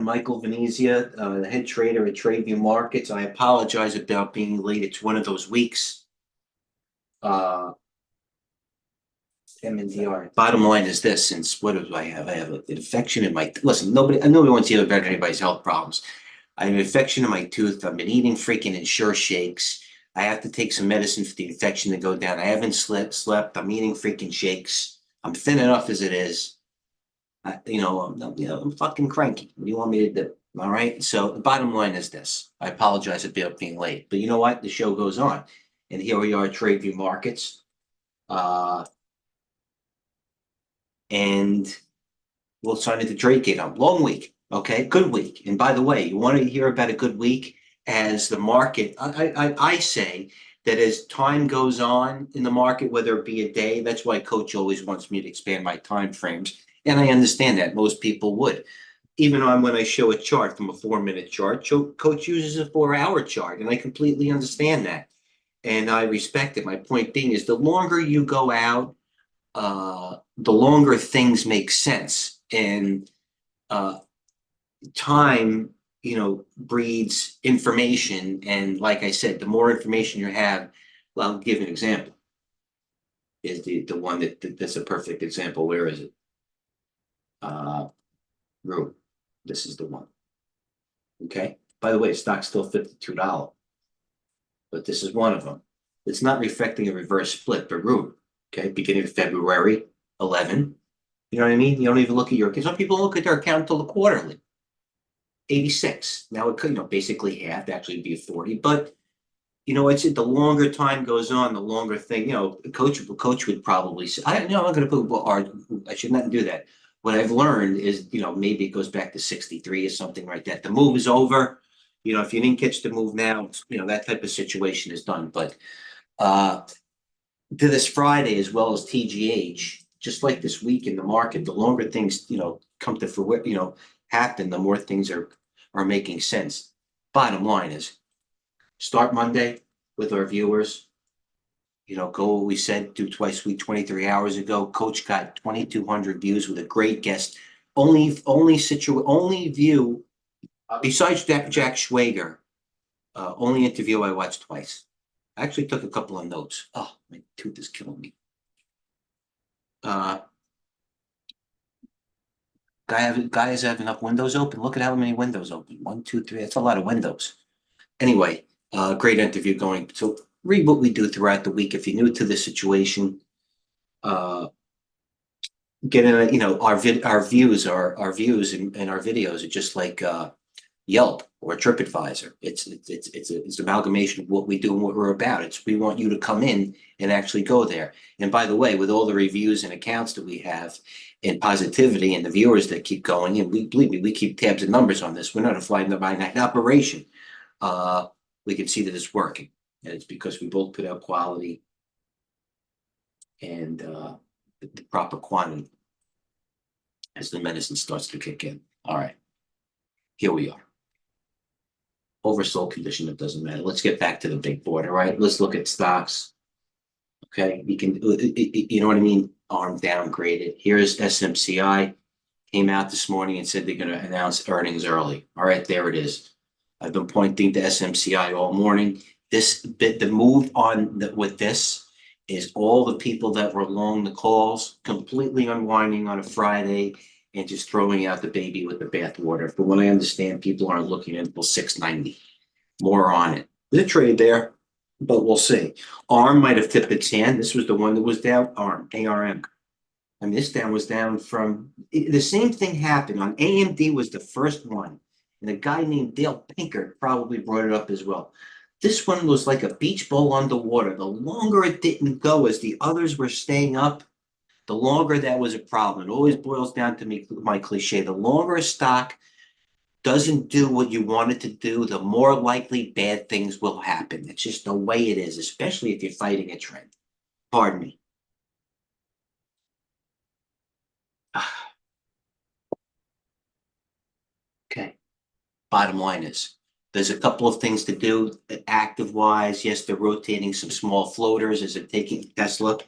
Michael Venezia, the head trader at Tradeview Markets. I apologize about being late. It's one of those weeks. Uh, MNDR. Bottom line is this: since what do I have? I have an infection in my. Listen, nobody wants to hear about anybody's health problems. I have an infection in my tooth. I've been eating freaking Ensure shakes. I have to take some medicine for the infection to go down. I haven't slept. I'm eating freaking shakes. I'm thin enough as it is. I'm fucking cranky. What do you want me to do? All right. So the bottom line is this. I apologize about being late, but you know what? The show goes on. And here we are at TradeView Markets. And we'll sign into TradeGATEHub. Long week. Okay. Good week. And by the way, you want to hear about a good week as the market, I say that as time goes on in the market, whether it be a day, that's why Coach always wants me to expand my time frames. And I understand that most people would. Even on when I show a chart from a 4-minute chart, Coach uses a 4-hour chart, and I completely understand that. And I respect it. My point being is the longer you go out, the longer things make sense. And time, breeds information. And like I said, the more information you have, well, I'll give you an example. Is the one that's a perfect example. Where is it? Room. This is the one. Okay. By the way, stock's still $52, but this is one of them. It's not reflecting a reverse split, but room. Okay. Beginning of February 11. You know what I mean? You don't even look at your, some people look at their account until the quarterly. 86. Now it could, basically half, actually be 40, but it's the longer time goes on, the longer thing, coach would probably say, I'm not going to put, well, I should not do that. What I've learned is, maybe it goes back to 63 or something like that. The move is over. If you didn't catch the move now, that type of situation is done. But to this Friday, as well as TGH, just like this week in the market, the longer things, come to happen, the more things are making sense. Bottom line is, start Monday with our viewers. Go what we said, do twice a week, 23 hours ago. Coach got 2,200 views with a great guest. Only view besides Jack Schwager. Only interview I watched twice. I actually took a couple of notes. Oh, my tooth is killing me. Guys have enough windows open. Look at how many windows open. 1, 2, 3. That's a lot of windows. Anyway, great interview going. So read what we do throughout the week. If you're new to the situation, get in. Our views and our videos are just like Yelp or TripAdvisor. It's an amalgamation of what we do and what we're about. We want you to come in and actually go there. And by the way, with all the reviews and accounts that we have, and positivity, and the viewers that keep going, and believe me, we keep tabs and numbers on this. We're not a fly-by-night operation. We can see that it's working, and it's because we both put out quality and the proper quantity as the medicine starts to kick in. All right, here we are. Oversold condition, it doesn't matter. Let's get back to the big board. All right, let's look at stocks. Okay, you can, you know what I mean? ARM downgraded. Here's SMCI. Came out this morning and said they're going to announce earnings early. All right, there it is. I've been pointing to SMCI all morning. The move on with this is all the people that were long the calls completely unwinding on a Friday and just throwing out the baby with the bathwater. From what I understand, people aren't looking until 690. More on it. There's a trade there, but we'll see. ARM might have tipped its hand. This was the one that was down. ARM. And this down was down from the same thing happened on AMD was the first one. And a guy named Dale Pinker probably brought it up as well. This one was like a beach ball underwater. The longer it didn't go as the others were staying up, the longer that was a problem. It always boils down to my cliche. The longer a stock doesn't do what you want it to do, the more likely bad things will happen. It's just the way it is, especially if you're fighting a trend. Pardon me. Okay. Bottom line is, there's a couple of things to do active wise. Yes, they're rotating some small floaters. Is it taking Tesla?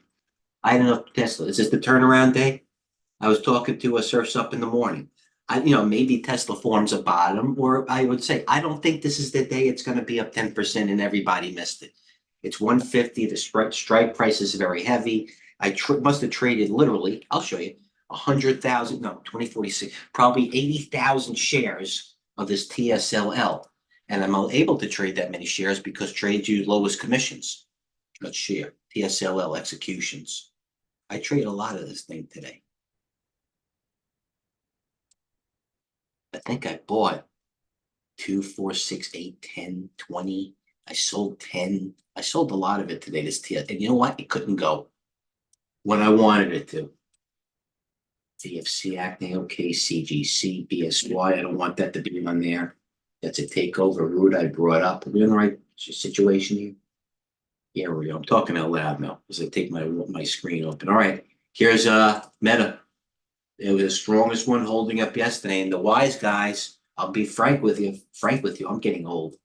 I don't know Tesla. Is this the turnaround day? I was talking to a Surfs Up in the morning. Maybe Tesla forms a bottom, or I would say, I don't think this is the day it's going to be up 10% and everybody missed it. It's 150. The strike price is very heavy. I must have traded literally, I'll show you, 100,000, no, 2046, probably 80,000 shares of this TSLL. And I'm able to trade that many shares because Tradeview lowest commissions. Let's share TSLL executions. I trade a lot of this thing today. I think I bought 2, 4, 6, 8, 10, 20. I sold 10. I sold a lot of it today, this TS. And you know what? It couldn't go when I wanted it to. VFC acting okay, CGC, BSY. I don't want that to be on there. That's a takeover route I brought up. Are we in the right situation here? Yeah, we go. I'm talking out loud now as I take my screen open. All right, here's Meta. It was the strongest one holding up yesterday. And the wise guys, I'll be frank with you. I'm getting old.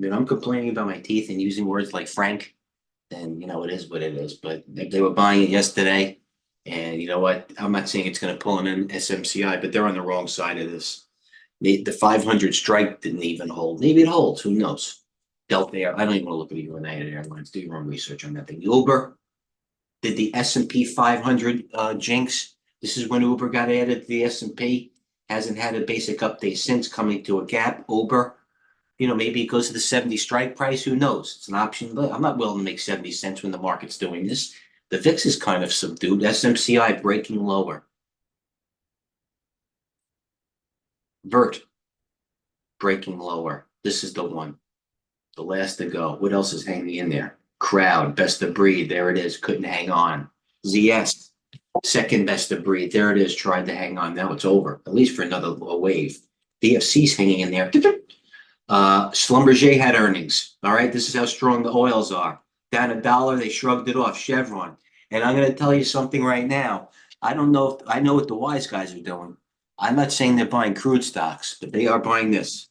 I'm complaining about my teeth and using words like frank, then it is what it is. But if they were buying it yesterday, and you know what? I'm not saying it's going to pull in SMCI, but they're on the wrong side of this. The 500 strike didn't even hold. Maybe it holds. Who knows? Delta Air. I don't even want to look at the United Airlines. Do your own research on that thing. Uber. Did the S&P 500 jinx? This is when Uber got added to the S&P. Hasn't had a basic update since, coming to a gap. Uber, maybe it goes to the 70 strike price. Who knows? It's an option, but I'm not willing to make 70 cents when the market's doing this. The VIX is kind of subdued. SMCI breaking lower. Vert breaking lower. This is the one. The last to go. What else is hanging in there? Crowd, best of breed. There it is. Couldn't hang on. ZS, second best of breed. There it is. Tried to hang on. Now it's over, at least for another wave. DFC's hanging in there. Schlumberger had earnings. All right. This is how strong the oils are. Down $1, they shrugged it off. Chevron. And I'm going to tell you something right now. I don't know if I know what the wise guys are doing. I'm not saying they're buying crude stocks, but they are buying this.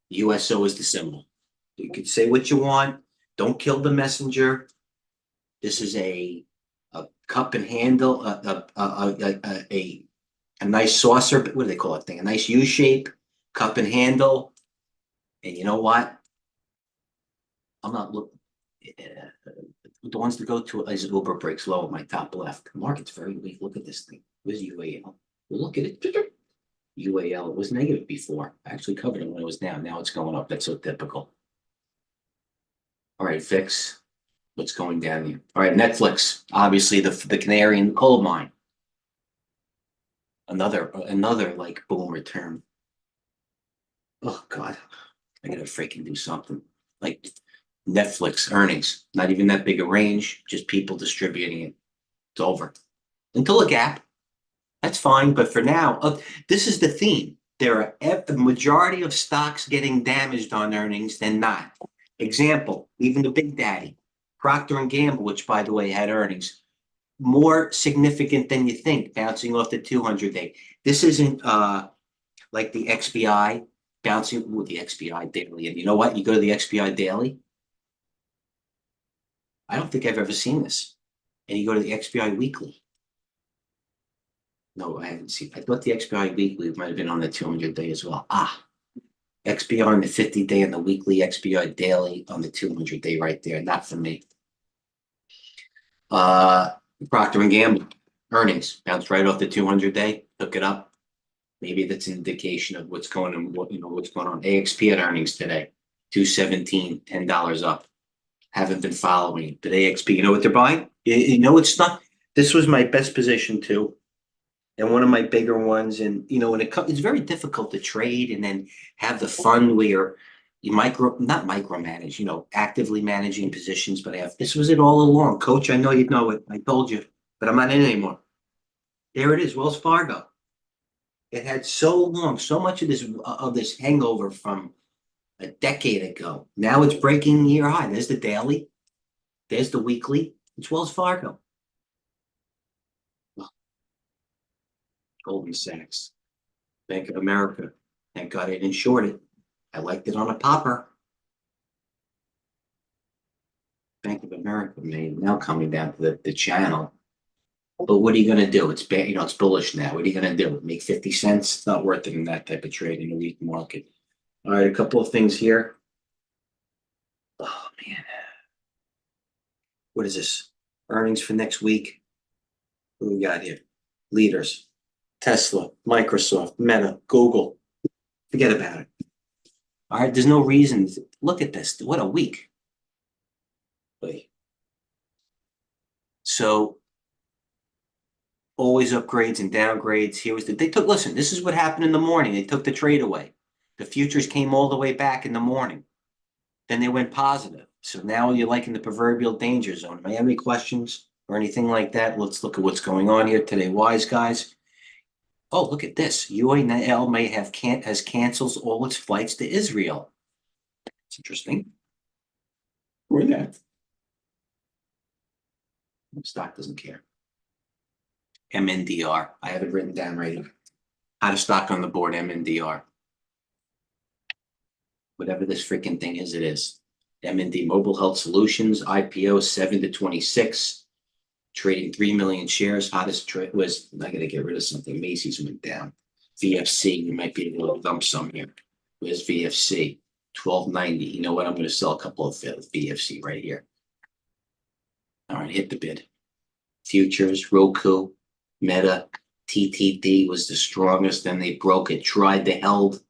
USO is the symbol. You could say what you want. Don't kill the messenger. This is a cup and handle, a nice saucer. What do they call it thing? A nice U shape, cup and handle. And you know what? I'm not looking. The ones to go to is Uber breaks low at my top left. The market's very weak. Look at this thing. Where's UAL? Well, look at it. UAL, it was negative before. I actually covered it when it was down. Now it's going up. That's so typical. All right, VIX. What's going down here? All right, Netflix. Obviously, the canary in the coal mine. Another like boom return. Oh God, I gotta freaking do something. Like Netflix earnings, not even that big a range, just people distributing it. It's over. Until a gap, that's fine. But for now, this is the theme. There are the majority of stocks getting damaged on earnings than not. Example, even the big daddy, Procter and Gamble, which by the way had earnings, more significant than you think, bouncing off the 200-day. This isn't like the XBI bouncing with the XBI daily. And you know what? You go to the XBI daily. I don't think I've ever seen this. And you go to the XBI weekly. No, I haven't seen. I thought the XBI weekly might have been on the 200-day as well. XBI on the 50-day and the weekly, XBI daily on the 200-day right there. Not for me. Procter and Gamble earnings bounced right off the 200-day. Took it up. Maybe that's an indication of what's going on. What's going on? AXP had earnings today. $2.17, $10 up. Haven't been following. But AXP, you know what they're buying? It's not. This was my best position too, and one of my bigger ones. And when it's very difficult to trade and then have the fun where you not micromanage. Actively managing positions. But this was it all along, Coach. I know you know it. I told you, but I'm not in anymore. There it is, Wells Fargo. It had so much of this hangover from a decade ago. Now it's breaking year high. There's the daily. There's the weekly. It's Wells Fargo. Goldman Sachs. Bank of America. Thank God I didn't short it. I liked it on a popper. Bank of America, now coming down to the channel. But what are you gonna do? It's bad, it's bullish now. What are you gonna do? Make 50 cents? It's not worth it in that type of trade in a weak market. All right, a couple of things here. Oh man. What is this? Earnings for next week. What do we got here? Leaders. Tesla, Microsoft, Meta, Google. Forget about it. All right, there's no reason. Look at this. What a week. Wait. So always upgrades and downgrades. Here was listen, this is what happened in the morning. They took the trade away. The futures came all the way back in the morning. Then they went positive. So now you're like in the proverbial danger zone. Am I have any questions or anything like that? Let's look at what's going on here today. Wise guys. Oh, look at this. UAL may have has cancels all its flights to Israel. It's interesting. Where that? Stock doesn't care. MNDR. I have it written down right here. How to stock on the board, MNDR. Whatever this freaking thing is, it is. MND Mobile Health Solutions, IPO 7 to 26, trading 3 million shares. Hottest trade was, I got to get rid of something. Macy's went down. VFC, we might be able to dump some here. Where's VFC? 1290. You know what? I'm going to sell a couple of VFC right here. All right, hit the bid. Futures, Roku, Meta, TTD was the strongest. Then they broke it, tried to held.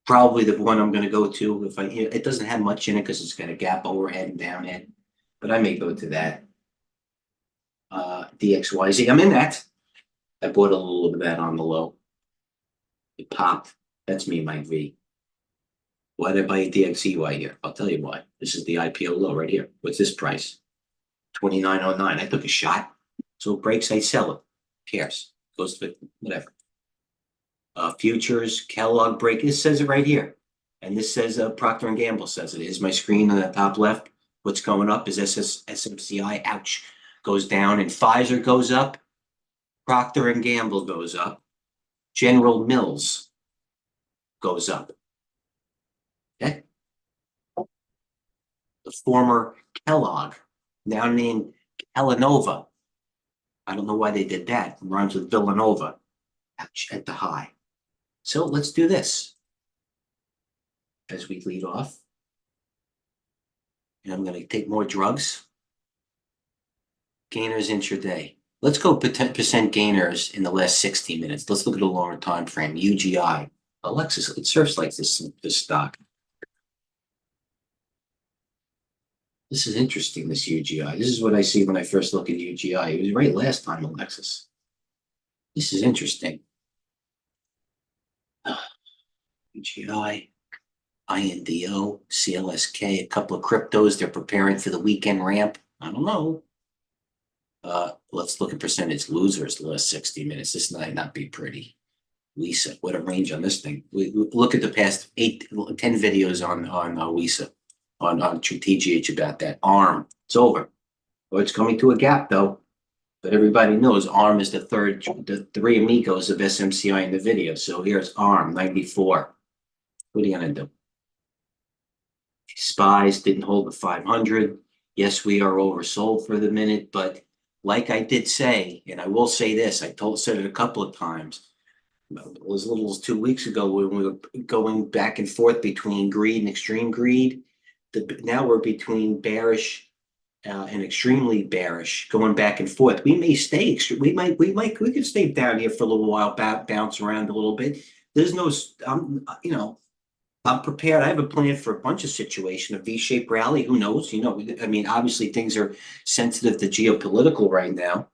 Probably the one I'm going to go to. If it doesn't have much in it because it's got a gap overhead and downhead, but I may go to that. DXYZ, I'm in that. I bought a little of that on the low. It popped. That's me, Mike V. Why did I buy DXY here? I'll tell you why. This is the IPO low right here. What's this price? 29.09. I took a shot. So it breaks, I sell it. Who cares? Goes to whatever. Futures, Kellogg break. This says it right here. And this says Procter & Gamble says it. Is my screen on the top left. What's going up is SMCI. Ouch. Goes down. And Pfizer goes up. Procter & Gamble goes up. General Mills goes up. Okay. The former Kellogg, now named Kellanova. I don't know why they did that. It rhymes with Villanova. Ouch, at the high. So let's do this as we lead off. And I'm going to take more drugs. Gainers intraday. Let's go 10% gainers in the last 60 minutes. Let's look at a longer time frame. UGI. Alexis, it serves like this stock. This is interesting, this UGI. This is what I see when I first look at UGI. It was right last time, Alexis. This is interesting. UGI, INDO, CLSK, a couple of cryptos. They're preparing for the weekend ramp. I don't know. Let's look at percentage losers the last 60 minutes. This might not be pretty. Lisa, what a range on this thing. We look at the past 10 videos on Lisa, on TGH about that. ARM, it's over. Or it's coming to a gap though. But everybody knows ARM is the three amigos of SMCI in the video. So here's ARM, 94. What are you going to do? Spies didn't hold the 500. Yes, we are oversold for the minute, but like I did say, and I will say this, said it a couple of times, it was as little as 2 weeks ago when we were going back and forth between greed and extreme greed. Now we're between bearish and extremely bearish, going back and forth. We may stay we could stay down here for a little while, bounce around a little bit. There's no, I'm prepared. I have a plan for a bunch of situations, a V-shaped rally. Who knows? I mean, obviously things are sensitive to geopolitical right now.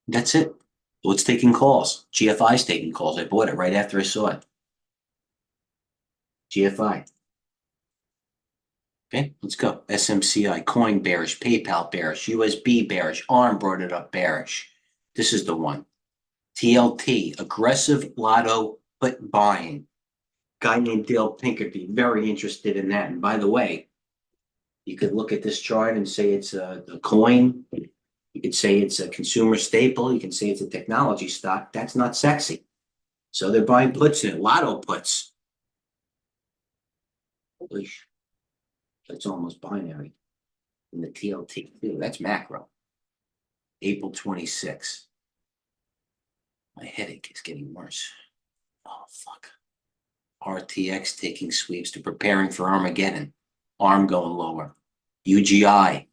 That's it. What's taking calls? GFI's taking calls. I bought it right after I saw it. GFI. Okay, let's go. SMCI, coin bearish, PayPal bearish, USB bearish, ARM brought it up bearish. This is the one. TLT, aggressive lotto put buying. Guy named Dale Pinkerty, very interested in that. And by the way, you could look at this chart and say it's a coin. You could say it's a consumer staple. You can say it's a technology stock. That's not sexy. So they're buying puts in it, lotto puts. It's almost binary. And the TLT too, that's macro. April 26th. My headache is getting worse. Oh, fuck. RTX taking sweeps to preparing for Armageddon. ARM going lower. UGI.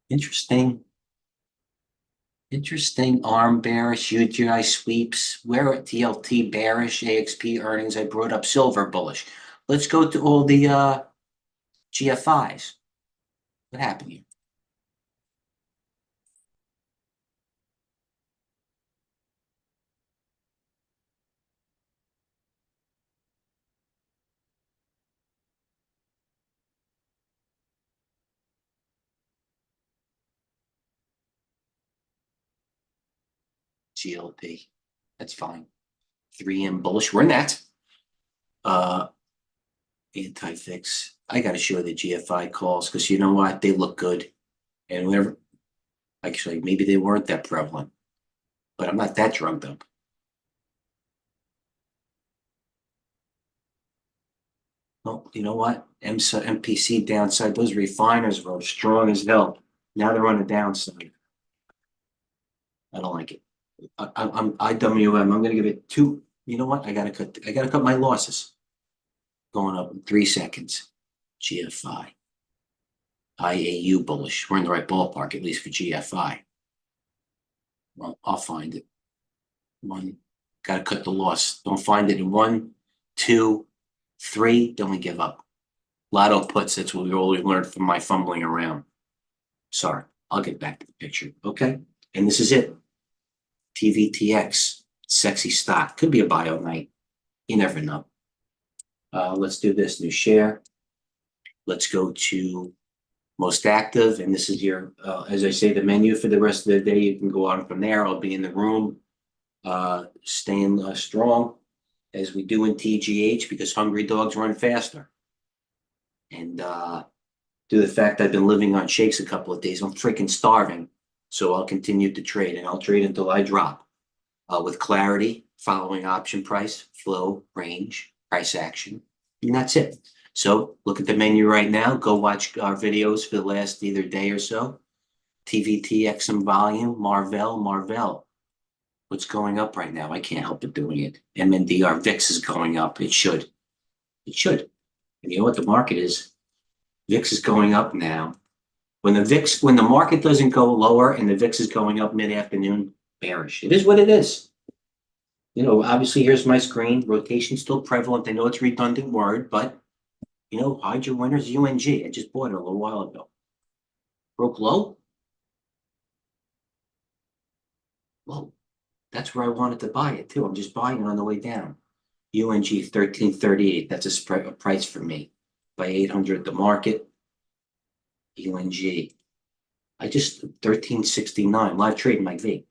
Interesting. Interesting. ARM bearish, UGI sweeps. Where at TLT bearish, AXP earnings. I brought up silver bullish. Let's go to all the GFIs. What happened here? GLP. That's fine. 3M bullish. We're in that. Anti-fix. I got to show the GFI calls because you know what? They look good. And whenever, actually, maybe they weren't that prevalent, but I'm not that drugged up. Well, you know what? MPC downside. Those refiners were strong as hell. Now they're on the downside. I don't like it. I'm IWM. I'm going to give it 2. You know what? I got to cut my losses. Going up in 3 seconds. GFI. IAU bullish. We're in the right ballpark, at least for GFI. Well, I'll find it. 1. Got to cut the loss. Don't find it in 1, 2, 3. Then we give up. Lotto puts. That's what we always learned from my fumbling around. Sorry. I'll get back to the picture. Okay. And this is it. TVTX. Sexy stock. Could be a bio night. You never know. Let's do this. New share. Let's go to most active. And this is your, as I say, the menu for the rest of the day. You can go on from there. I'll be in the room, staying strong as we do in TGH because hungry dogs run faster. And due to the fact I've been living on shakes a couple of days, I'm freaking starving. So I'll continue to trade and I'll trade until I drop with clarity, following option price, flow, range, price action. And that's it. So look at the menu right now. Go watch our videos for the last either day or so. TVT, XM volume, Marvell. What's going up right now? I can't help but doing it. MNDR VIX is going up. It should. It should. And you know what the market is? VIX is going up now. When the market doesn't go lower and the VIX is going up mid-afternoon, bearish. It is what it is. You know, obviously here's my screen. Rotation still prevalent. I know it's a redundant word, but you know, hide your winners, UNG. I just bought it a little while ago. Broke low? Well, that's where I wanted to buy it too. I'm just buying it on the way down. UNG 1338. That's a price for me. By 800 at the market. UNG. I just 1369. Live trading Mike V.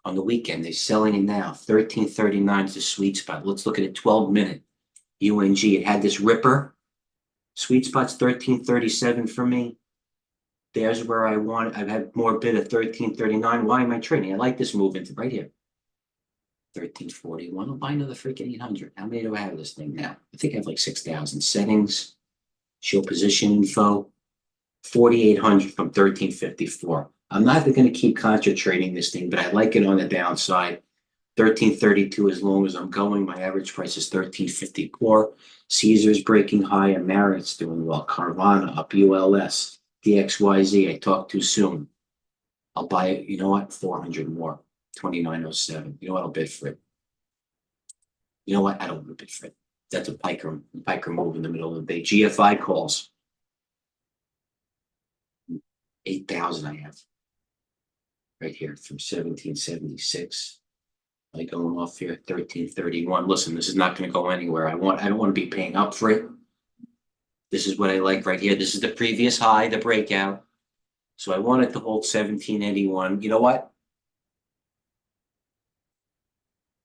On the weekend, they're selling it now. 1339 is the sweet spot. Let's look at a 12-minute. UNG. It had this ripper. Sweet spot's 1337 for me. There's where I want it. I've had more bid at 1339. Why am I trading? I like this movement right here. 1341. I'll buy another freaking 800. How many do I have of this thing now? I think I have like 6,000 settings. Show position info. 4,800 from 1354. I'm not going to keep concentrating this thing, but I like it on the downside. 1332 as long as I'm going. My average price is 1354. Caesar's breaking high and Marriott's doing well. Carvana up ULS. DXYZ, I talked too soon. I'll buy it. You know what? 400 more. 2907. You know what? I'll bid for it. You know what? I don't want to bid for it. That's a piker move in the middle of the day. GFI calls. 8,000 I have. Right here from 1776. Like going off here, 1331. Listen, this is not going to go anywhere. I don't want to be paying up for it. This is what I like right here. This is the previous high, the breakout. So I want it to hold 1781. You know what?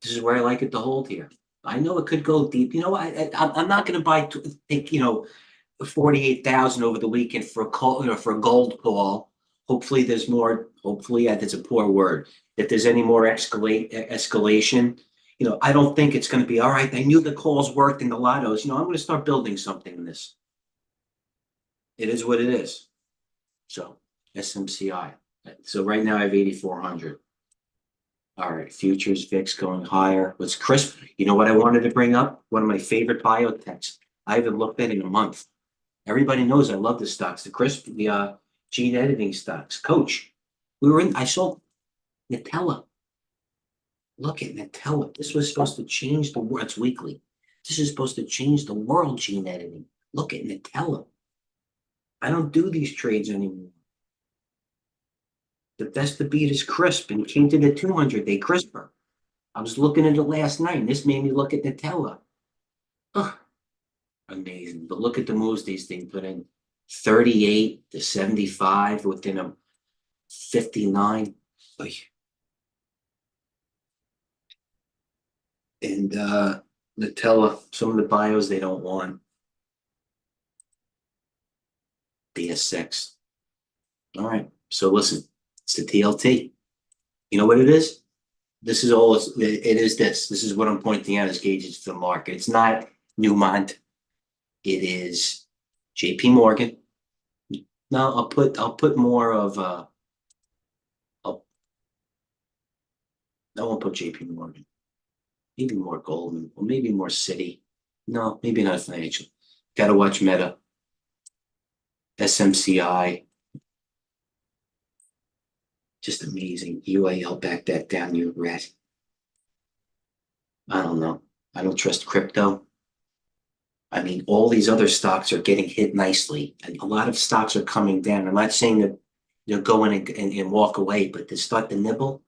This is where I like it to hold here. I know it could go deep. You know, I'm not going to buy, 48,000 over the weekend for a call, for a gold call. Hopefully there's more. Hopefully, that's a poor word. If there's any more escalation, I don't think it's going to be all right. I knew the calls worked in the lottos. I'm going to start building something in this. it is what it is. So SMCI. So right now I have 8,400. All right, futures VIX going higher. What's crisp? You know what I wanted to bring up? One of my favorite biotechs. I haven't looked at it in a month. Everybody knows I love the stocks, the crisp, the gene editing stocks. Coach, I saw Nutella. Look at Nutella. This was supposed to change the world. It's weekly. This is supposed to change the world, gene editing. Look at Nutella. I don't do these trades anymore. The best to beat is crisp and came to the 200-day crisper. I was looking at it last night and this made me look at Nutella. Ugh, amazing. But look at the moves these things put in. 38 to 75 within a 59. And Nutella, some of the bios they don't want. BS6. All right. So listen, it's the TLT. You know what it is? This is all it is. This is what I'm pointing out as gauges for the market. It's not Newmont. It is JP Morgan. No, I'll put more of I won't put JP Morgan. Maybe more Goldman, or maybe more Citi. No, maybe not financial. Gotta watch Meta. SMCI. Just amazing. UAL back that down, you rat. I don't know. I don't trust crypto. I mean, all these other stocks are getting hit nicely, and a lot of stocks are coming down. I'm not saying that they'll go in and walk away, but to start to nibble,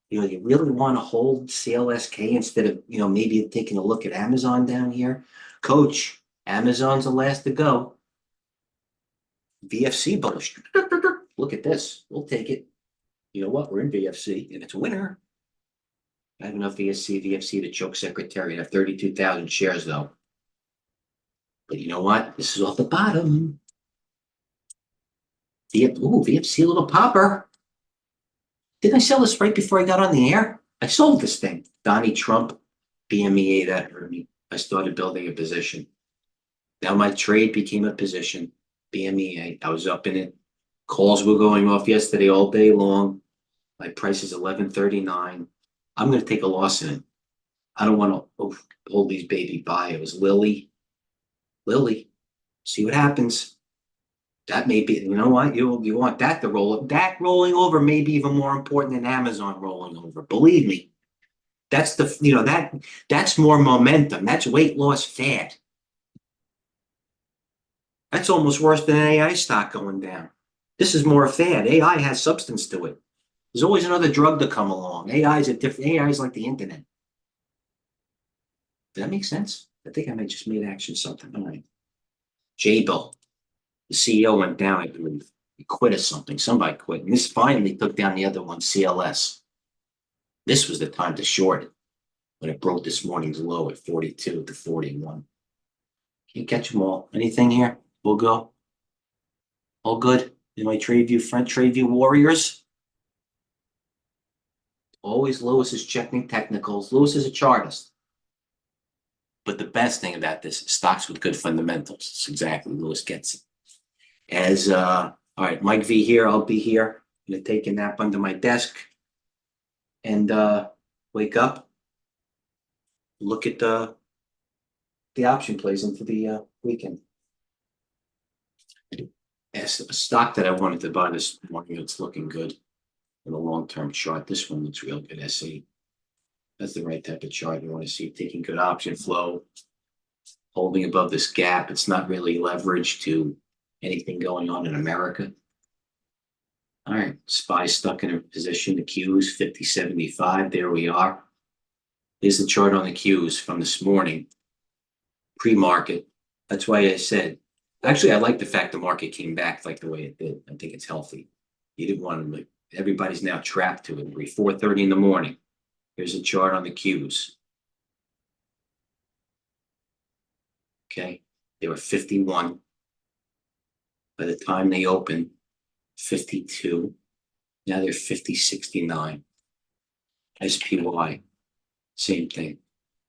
you really want to hold CLSK instead of, maybe taking a look at Amazon down here. Coach, Amazon's the last to go. VFC bullish. Look at this. We'll take it. You know what? We're in VFC, and it's a winner. I have enough VFC to choke Secretary. I have 32,000 shares, though. But you know what? This is off the bottom. VFC, a little popper. Didn't I sell this right before I got on the air? I sold this thing. Donnie Trump, BMEA, that hurt me. I started building a position. Now my trade became a position. BMEA, I was up in it. Calls were going off yesterday all day long. My price is 11.39. I'm going to take a loss in it. I don't want to hold these baby bios. Lily, see what happens. That may be, you know what? You want that to roll up. That rolling over may be even more important than Amazon rolling over. Believe me. That's that's more momentum. That's weight loss fad. That's almost worse than an AI stock going down. This is more a fad. AI has substance to it. There's always another drug to come along. AI is like the internet. Does that make sense? I think I might just made action something. All right. J-Bill. The CEO went down, I believe. He quit or something. Somebody quit. And this finally took down the other one, CLS. This was the time to short it when it broke this morning's low at 42 to 41. Can't catch them all. Anything here? We'll go. All good in my TradeView warriors. Always Lewis is checking technicals. Lewis is a chartist. But the best thing about this is stocks with good fundamentals. It's exactly Lewis gets it. All right, Mike V here. I'll be here. I'm going to take a nap under my desk and wake up. Look at the option plays into the weekend. As a stock that I wanted to buy this morning, it's looking good in the long-term chart. This one looks real good. SE. That's the right type of chart you want to see. Taking good option flow, holding above this gap. It's not really leveraged to anything going on in America. All right, SPY stuck in a position. The Qs 50.75. There we are. Here's the chart on the Qs from this morning, pre-market. That's why I said, actually, I like the fact the market came back like the way it did. I think it's healthy. You didn't want to, everybody's now trapped to it. 4:30 in the morning. Here's a chart on the Qs. Okay, they were 51. By the time they opened, 52. Now they're 50.69. SPY, same thing.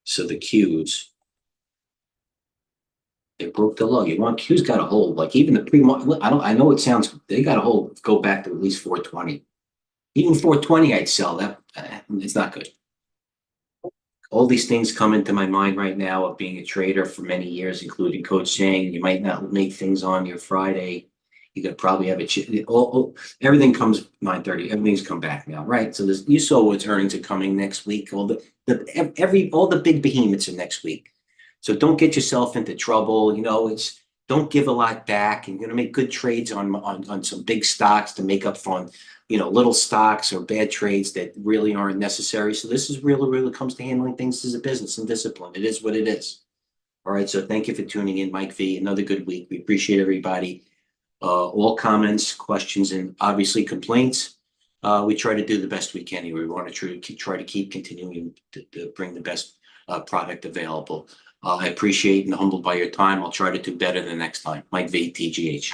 So the Qs, They broke the low. You want Q's got a hold, like even the pre-market. I know it sounds, they got a hold, go back to at least 420. Even 420, I'd sell that. It's not good. All these things come into my mind right now of being a trader for many years, including Coach saying you might not make things on your Friday. You could probably have everything comes 9:30. Everything's come back now, right? So you saw what earnings are coming next week. All the big behemoths are next week. So don't get yourself into trouble. Don't give a lot back, and you're gonna make good trades on some big stocks to make up for little stocks or bad trades that really aren't necessary. So this is really comes to handling things as a business and discipline. It is what it is. All right. So thank you for tuning in, Mike V. Another good week. We appreciate everybody. All comments, questions, and obviously complaints. We try to do the best we can here. We want to try to keep continuing to bring the best product available. I appreciate and humbled by your time. I'll try to do better the next time. Mike V, TGH.